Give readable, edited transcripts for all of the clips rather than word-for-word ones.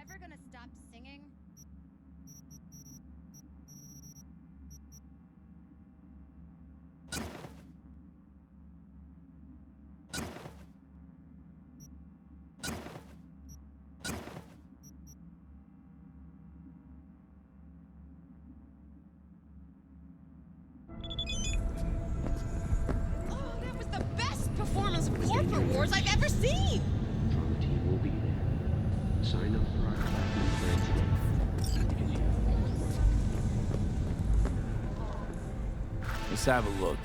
ever gonna stop singing? Oh, that was the best performance of Corporate Wars I've ever seen! Drama team will be there. Sign up for our platinum plan today. Let's have a look.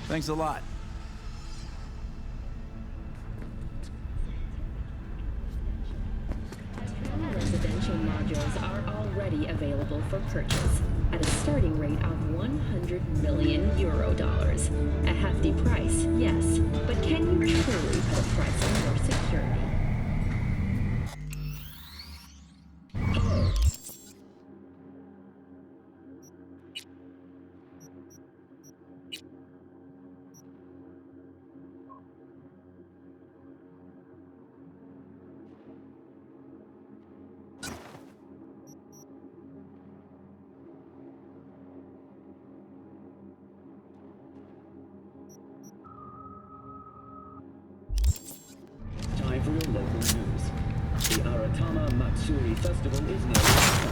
Thanks a lot. Residential modules are already available for purchase at a starting rate of 100 million euro dollars. A hefty price, yes, but can you truly put a price on your security? Time for your local news. The Aratama Matsuri Festival is now successful.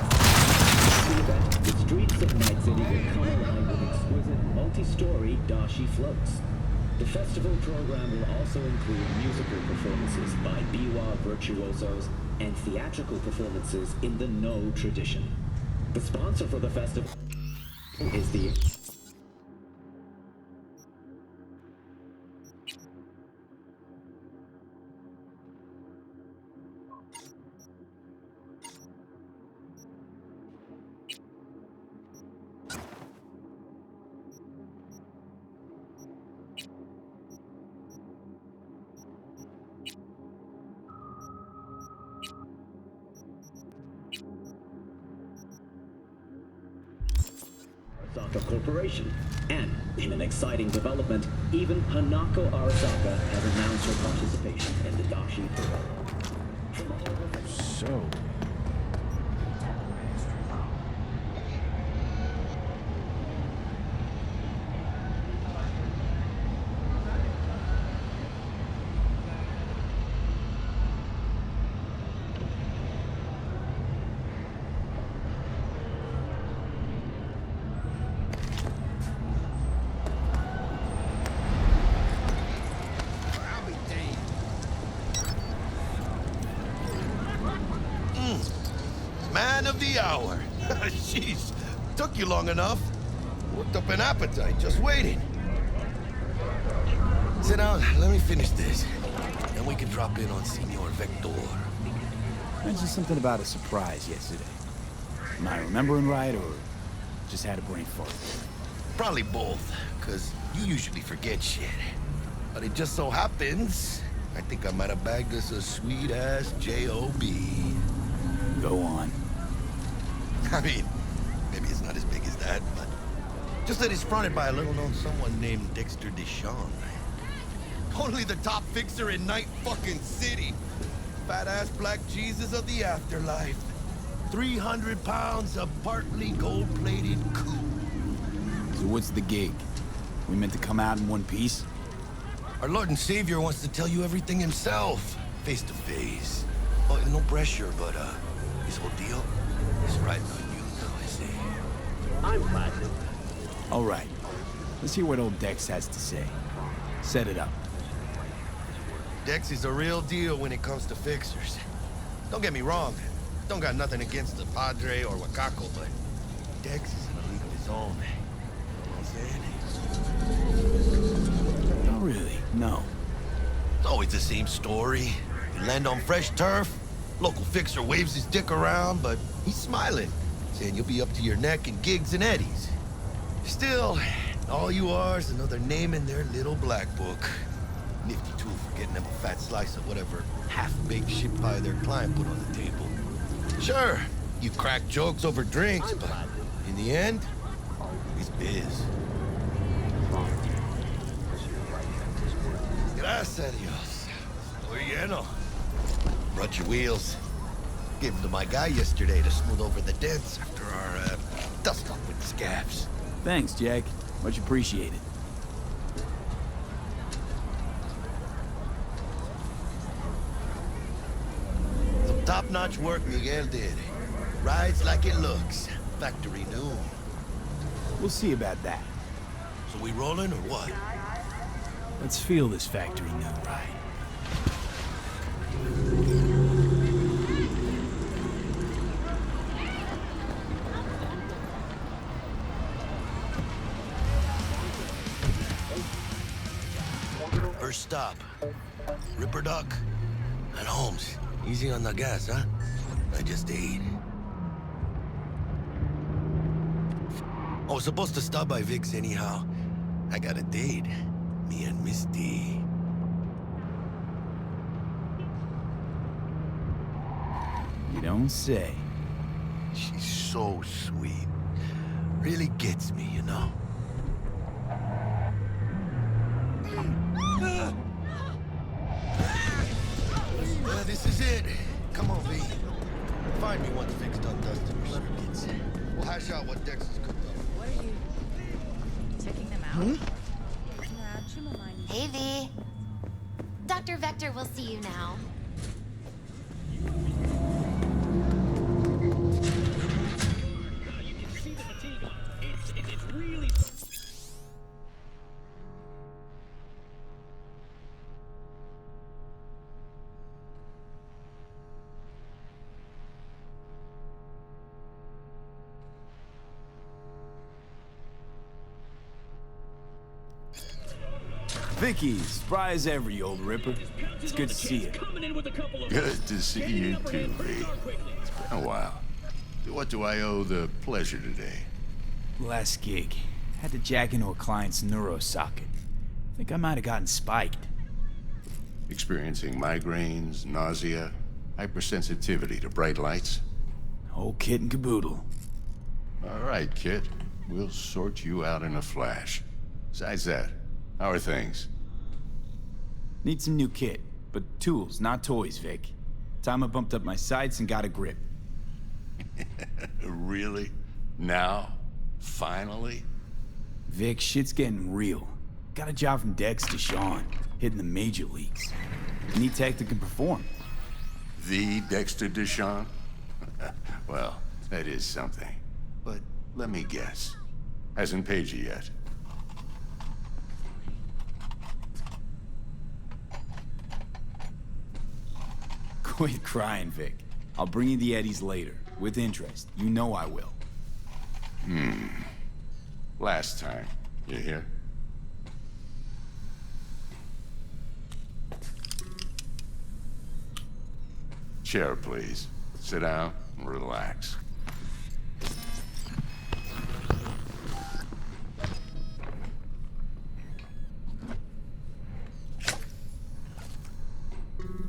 The event, the streets of Night City will come alive with exquisite multi-story dashi floats. The festival program will also include musical performances by biwa virtuosos and theatrical performances in the No tradition. The sponsor for the festival is the Arasaka Corporation. And, in an exciting development, even Hanako Arasaka has announced her participation in the Dashi program. So, Man of the hour. Jeez, took you long enough. Worked up an appetite just waiting. Sit down, let me finish this. Then we can drop in on Senor Vector. mentioned something about a surprise yesterday. Am I remembering right, or just had a brain fart? Probably both, because you usually forget shit. But it just so happens, I think I might have bagged us a sweet-ass J.O.B. Go on. I mean, maybe it's not as big as that, but just that it's fronted by a little-known someone named Dexter Deshawn. Only the top fixer in Night fucking City. Fat-ass black Jesus of the afterlife. 300 pounds of partly gold-plated coup. So what's the gig? We meant to come out in one piece? Our Lord and Savior wants to tell you everything himself, face to face. Oh, no pressure, but his whole deal is riding on you now, I see. I'm Platinum. All right. Let's hear what old Dex has to say. Set it up. Dex is a real deal when it comes to fixers. Don't get me wrong. Don't got nothing against the Padre or Wakako, but Dex is in a league of his own. You know what I'm saying? Not really, no. It's always the same story. You land on fresh turf, local fixer waves his dick around, but he's smiling, saying you'll be up to your neck in gigs and eddies. Still, all you are is another name in their little black book. Nifty tool for getting them a fat slice of whatever half-baked shit pie their client put on the table. Sure, you crack jokes over drinks, but in the end, it's biz. Gracias a Dios. Estoy lleno. Brought your wheels. Gave them to my guy yesterday to smooth over the dents after our dust-up with the scabs. Thanks, Jack. Much appreciated. Some top-notch work Miguel did. Rides like it looks. Factory new. We'll see about that. So we rolling or what? Let's feel this factory new ride. First stop. Ripper Duck. And Holmes. Easy on the gas, huh? I just ate. I was supposed to stop by Vic's anyhow. I got a date. Me and Misty. You don't say. She's so sweet. Really gets me, you know? Yeah, this is it. Come on, V. Find me once Vic's done dusting her circuits. We'll hash out what Dex is cooked up. What are you checking them out? Hey, V. Dr. Vector will see you now. Vicky, spry as ever, you old ripper. It's good to see you. Good to see you too, V. It's been a while. What do I owe the pleasure today? Last gig. Had to jack into a client's neuro socket. Think I might have gotten spiked. Experiencing migraines, nausea, hypersensitivity to bright lights? Whole kit and caboodle. All right, kid. We'll sort you out in a flash. Besides that, how are things? Need some new kit, but tools, not toys, Vic. Time I bumped up my sights and got a grip. Really? Now? Finally? Vic, shit's getting real. Got a job from Dex to Sean, hitting the major leagues. Need tech that can perform. The Dexter Deshawn? Well, that is something. But let me guess. Hasn't paid you yet. Quit crying, Vic. I'll bring you the eddies later, with interest. You know I will. Last time. You hear? Chair, please. Sit down and relax.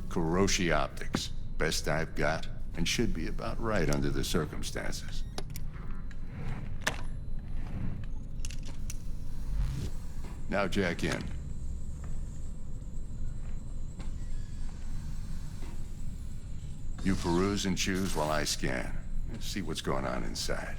Kuroshi Optics. Best I've got, and should be about right under the circumstances. Now jack in. You peruse and choose while I scan. See what's going on inside.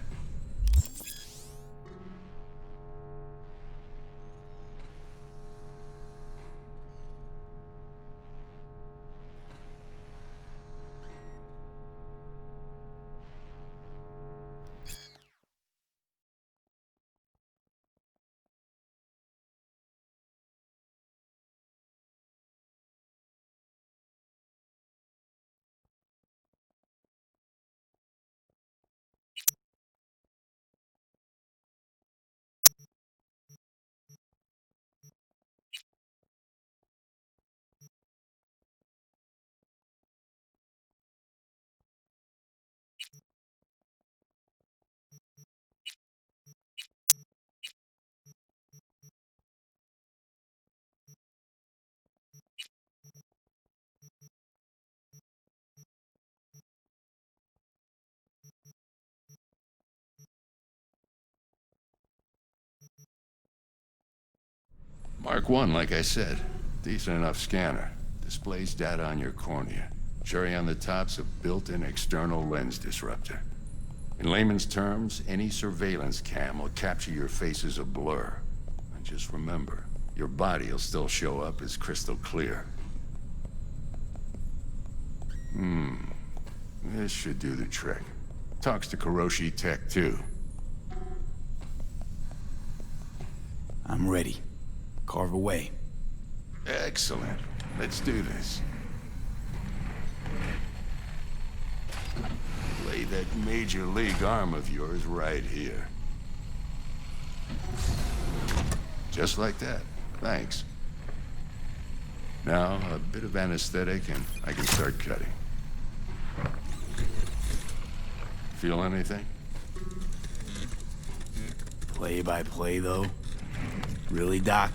Mark 1, like I said. Decent enough scanner. Displays data on your cornea. Cherry on the top's a built-in external lens disruptor. In layman's terms, any surveillance cam will capture your face as a blur. And just remember, your body will still show up as crystal clear. This should do the trick. Talks to Kuroshi Tech, too. I'm ready. Carve away. Excellent. Let's do this. Lay that major league arm of yours right here. Just like that. Thanks. Now, a bit of anesthetic and I can start cutting. Feel anything? Play by play, though? Really, Doc?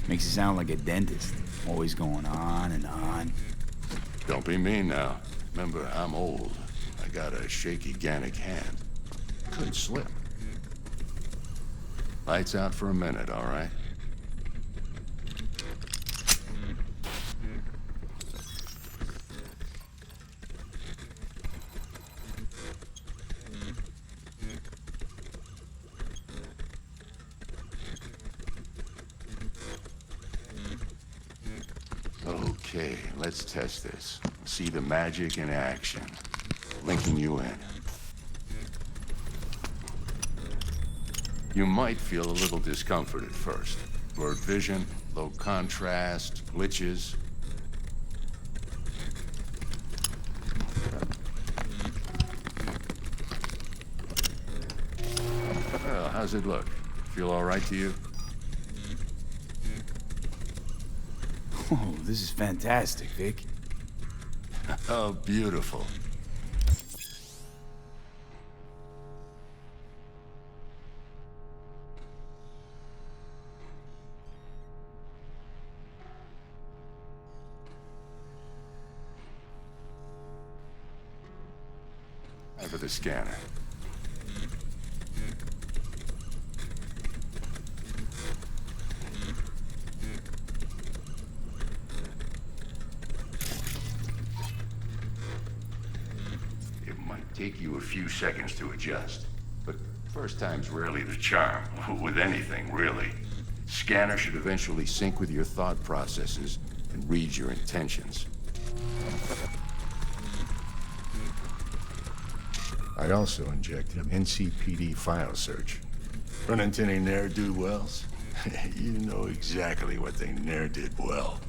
Makes you sound like a dentist. Always going on and on. Don't be mean now. Remember, I'm old. I got a shaky Gannic hand. Could slip. Lights out for a minute, all right? Okay, let's test this. See the magic in action. Linking you in. You might feel a little discomfort at first. Blurred vision, low contrast, glitches. Well, how's it look? Feel all right to you? Oh, this is fantastic, Vic. Oh, beautiful. Over the scanner. Take you a few seconds to adjust. But first time's rarely the charm, with anything, really. Scanner should eventually sync with your thought processes and read your intentions. I also injected an NCPD file search. Run into any ne'er-do-wells? You know exactly what they ne'er did well.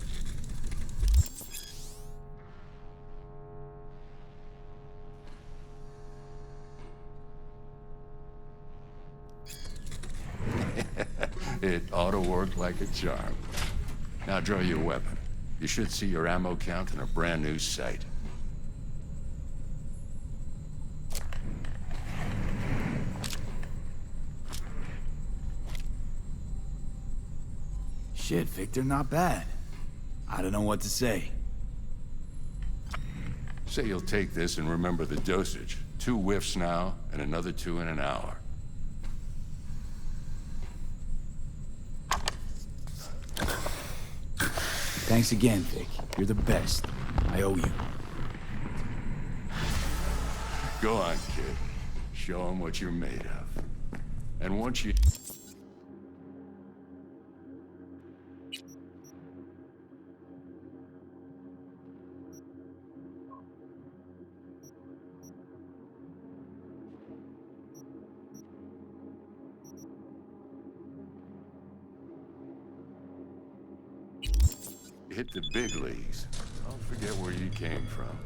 It ought to work like a charm. Now draw your weapon. You should see your ammo count in a brand new sight. Shit, Victor, not bad. I don't know what to say. Say you'll take this and remember the dosage. 2 whiffs now, and another 2 in an hour. Thanks again, Vic. You're the best. I owe you. Go on, kid. Show them what you're made of. And once you... hit the big leagues. Don't forget where you came from.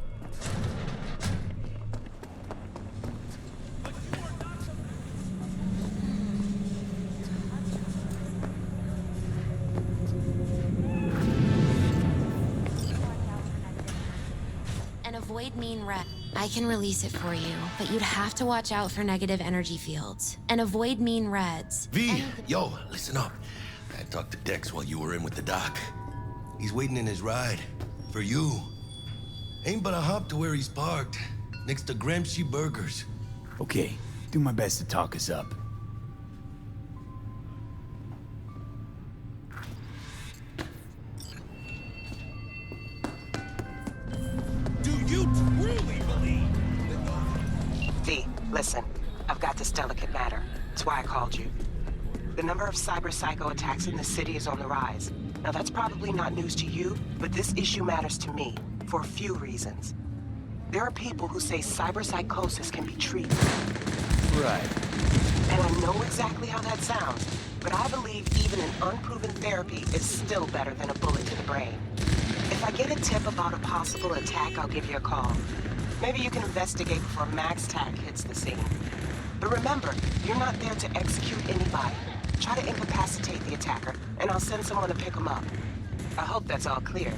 And avoid mean red. I can release it for you, but you'd have to watch out for negative energy fields. And avoid mean reds. V, yo, listen up. I talked to Dex while you were in with the doc. He's waiting in his ride. For you. Ain't but a hop to where he's parked. Next to Gramsci Burgers. Okay, do my best to talk us up. Listen, I've got this delicate matter. That's why I called you. The number of cyber-psycho attacks in the city is on the rise. Now that's probably not news to you, but this issue matters to me for a few reasons. There are people who say cyberpsychosis can be treated. Right. And I know exactly how that sounds, but I believe even an unproven therapy is still better than a bullet to the brain. If I get a tip about a possible attack, I'll give you a call. Maybe you can investigate before Max Tack hits the scene. But remember, you're not there to execute anybody. Try to incapacitate the attacker, and I'll send someone to pick him up. I hope that's all clear.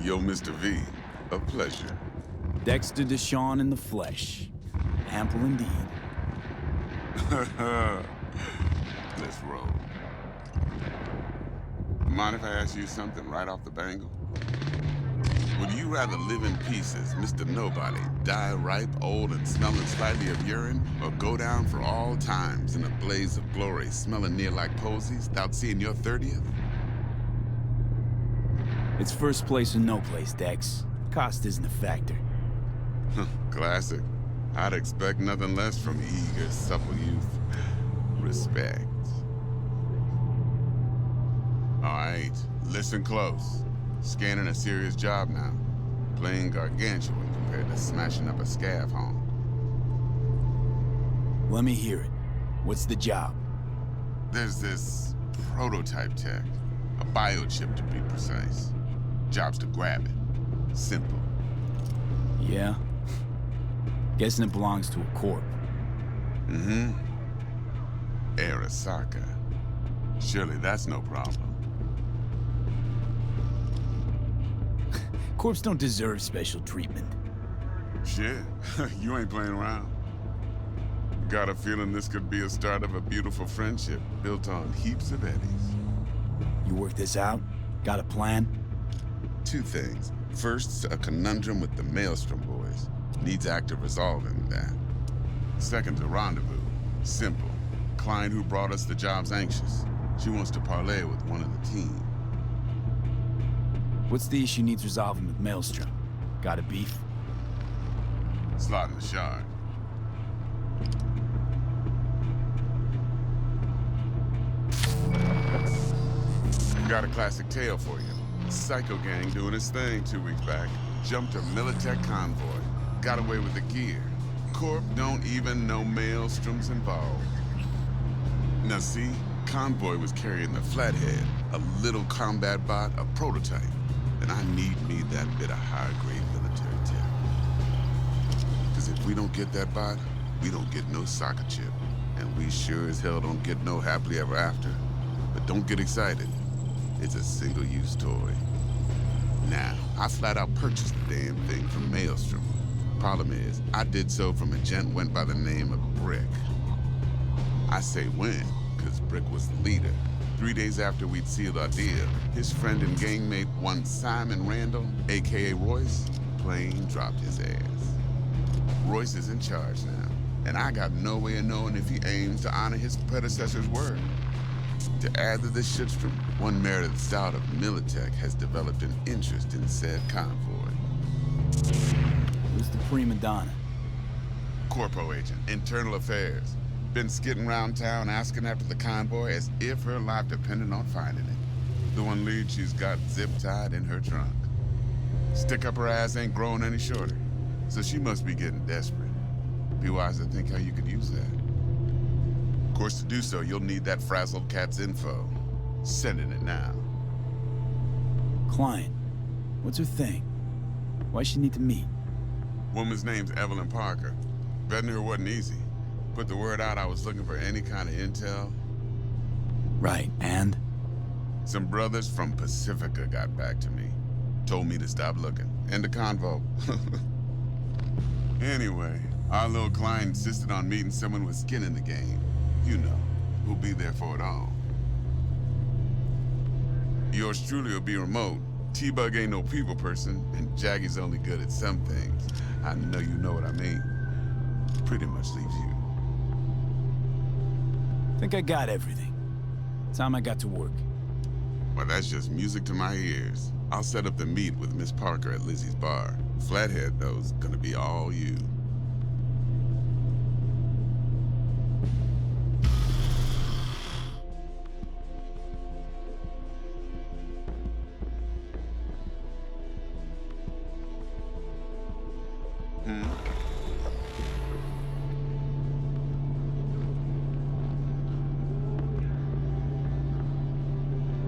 Yo, Mr. V, a pleasure. Dexter Deshawn in the flesh. Ample indeed. Let's roll. Mind if I ask you something right off the bangle? Would you rather live in pieces, Mr. Nobody, die ripe, old, and smelling slightly of urine, or go down for all times in a blaze of glory, smelling near like posies, without seeing your 30th? It's first place or no place, Dex. Cost isn't a factor. Classic. I'd expect nothing less from eager, supple youth. Respect. All right, listen close. Scanning a serious job now. Playing gargantuan compared to smashing up a scav home. Let me hear it. What's the job? There's this prototype tech. A biochip, to be precise. Job's to grab it. Simple. Yeah? Guessing it belongs to a corp. Mm-hmm. Arasaka. Surely that's no problem. Corps don't deserve special treatment. Shit, you ain't playing around. Got a feeling this could be a start of a beautiful friendship built on heaps of eddies. You work this out? Got a plan? Two things. First, a conundrum with the Maelstrom boys. Needs active resolving that. Second, a rendezvous. Simple. Client who brought us the job's anxious. She wants to parlay with one of the team. What's the issue needs resolving with Maelstrom? Got a beef? Slot in the shard. Got a classic tale for you. Psycho gang doing his thing 2 weeks back. Jumped a Militech convoy. Got away with the gear. Corp don't even know Maelstrom's involved. Now see, convoy was carrying the Flathead, a little combat bot, a prototype. And I need me that bit of high-grade military tech. Because if we don't get that bot, we don't get no soccer chip. And we sure as hell don't get no happily ever after. But don't get excited. It's a single-use toy. Now, I flat out purchased the damn thing from Maelstrom. Problem is, I did so from a gent went by the name of Brick. I say when, because Brick was the leader. 3 days after we'd sealed our deal, his friend and gangmate, one Simon Randall, a.k.a. Royce, plain dropped his ass. Royce is in charge now, and I got no way of knowing if he aims to honor his predecessor's word. To add to this shitstrom, one merited stout of Militech has developed an interest in said convoy. Who's the prima donna? Corpo agent, internal affairs. Been skidding around town asking after the convoy as if her life depended on finding it. The one lead she's got zip-tied in her trunk. Stick up her ass ain't growing any shorter, so she must be getting desperate. Be wise to think how you could use that. Of course, to do so, you'll need that frazzled cat's info. Sending it now. Client. What's her thing? Why she need to meet? Woman's name's Evelyn Parker. Betting her wasn't easy. Put the word out I was looking for any kind of intel. Right, and? Some brothers from Pacifica got back to me. Told me to stop looking. End of convo. Anyway, our little client insisted on meeting someone with skin in the game. You know, who'll be there for it all. Yours truly will be remote, T-Bug ain't no people person, and Jaggy's only good at some things. I know you know what I mean. Pretty much leaves you. Think I got everything. Time I got to work. Well, that's just music to my ears. I'll set up the meet with Miss Parker at Lizzie's bar. Flathead, though, is gonna be all you.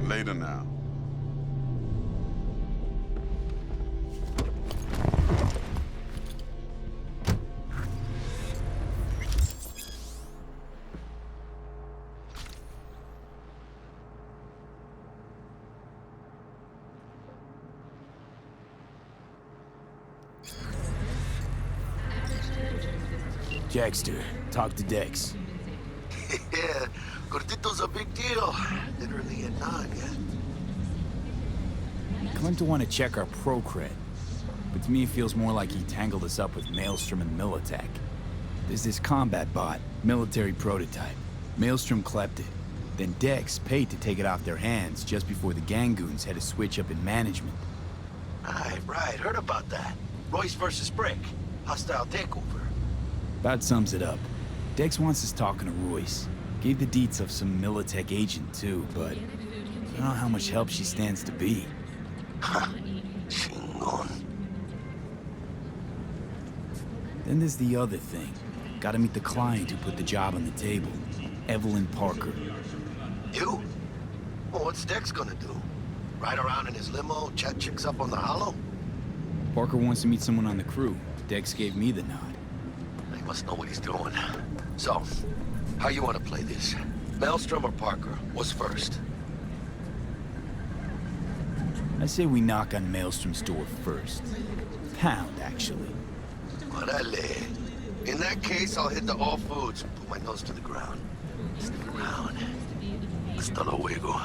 Later now. Jackster, talk to Dex. Yeah, Gordito's a big deal. Literally at 9, yeah? Claimed to want to check our pro cred, but to me it feels more like he tangled us up with Maelstrom and Militech. There's this combat bot, military prototype. Maelstrom clept it. Then Dex paid to take it off their hands just before the Gangoons had a switch up in management. Right, heard about that. Royce versus Brick. Hostile takeover. About sums it up. Dex wants us talking to Royce. Gave the deets of some Militech agent too, but I don't know how much help she stands to be. Chingon. Then there's the other thing. Gotta meet the client who put the job on the table. Evelyn Parker. You? Well, what's Dex gonna do? Ride around in his limo, chat chicks up on the hollow? Parker wants to meet someone on the crew. Dex gave me the nod. He must know what he's doing. So, how you want to play this? Maelstrom or Parker? What's first? I say we knock on Maelstrom's door first. Pound, actually. Orale. In that case, I'll hit the all foods and put my nose to the ground. Stick around. Hasta luego.